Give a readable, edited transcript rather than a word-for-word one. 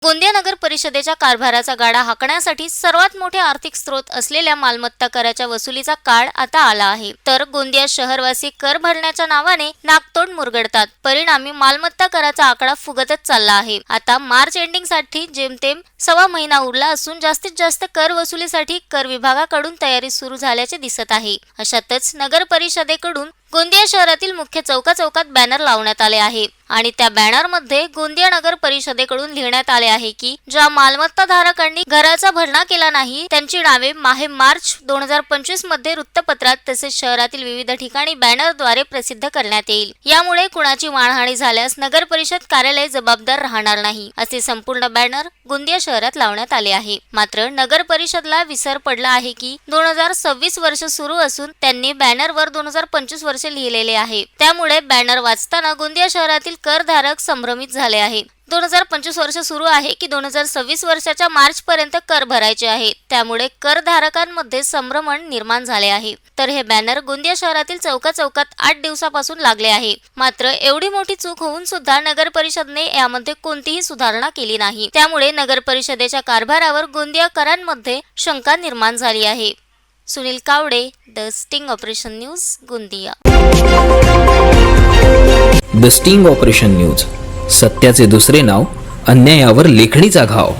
गोंदिया नगर परिषदेच्या कारभाराचा गाडा हाकण्यासाठी सर्वात मोठे आर्थिक स्रोत असलेल्या मालमत्ता कराच्या वसुलीचा काळ आता आला आहे। तर गोंदिया शहरवासी कर भरण्याच्या नावाने नाकतोड मुरगळतात। परिणामी मालमत्ता कराचा आकडा फुगतच चालला आहे। आता मार्च एंडिंग साठी जेमतेम 1.25 महिना उरला असून जास्तीत जास्त कर वसुलीसाठी कर विभागाकडून तयारी सुरू झाल्याचे दिसत आहे। अशातच नगर परिषदेकडून गोंदिया शहरातील मुख्य चौकात बॅनर लावण्यात आले आहे आणि त्या बॅनर मध्ये गोंदिया नगर परिषदेकडून लिहिण्यात आले आहे की ज्या मालमत्ता धारकांनी घराचा भरणा केला नाही त्यांची नावे मार्च 2025 मध्ये वृत्तपत्रात तसेच शहरातील विविध ठिकाणी बॅनरद्वारे प्रसिद्ध करण्यात येईल। यामुळे कुणाची मानहानी झाल्यास नगर परिषद कार्यालय जबाबदार राहणार नाही असे संपूर्ण बॅनर गोंदिया शहरात लावण्यात आले आहे। मात्र नगर परिषदला विसर पडला आहे की 2026 वर्ष सुरू असून त्यांनी बॅनरवर 2025 वर्ष लिहिलेले आहे। त्यामुळे बॅनर वाचताना गोंदिया शहरातील करधारक संभ्रमित झाले आहे। 2025 वर्ष सुरू आहे की 2026 वर्षाच्या मार्च पर्यंत कर भरायचे आहे। त्यामुळे करधारकांमध्ये संभ्रमण निर्माण झाले आहे। तर हे बॅनर गोंदिया शहरातील चौकात 8 दिवसापासून लागले आहे। मात्र एवढी मोठी चूक होऊन सुद्धा नगर परिषदेने यामध्ये कोणतीही सुधारणा केली नाही। त्यामुळे नगर परिषदेच्या कारभारावर गोंदियाकरांमध्ये शंका निर्माण झाली आहे। Sunil Kawade, the sting operation news, Gondia. The sting operation news, सत्याचे दुसरे नाव, अन्यायावर लेखणीचा घाव।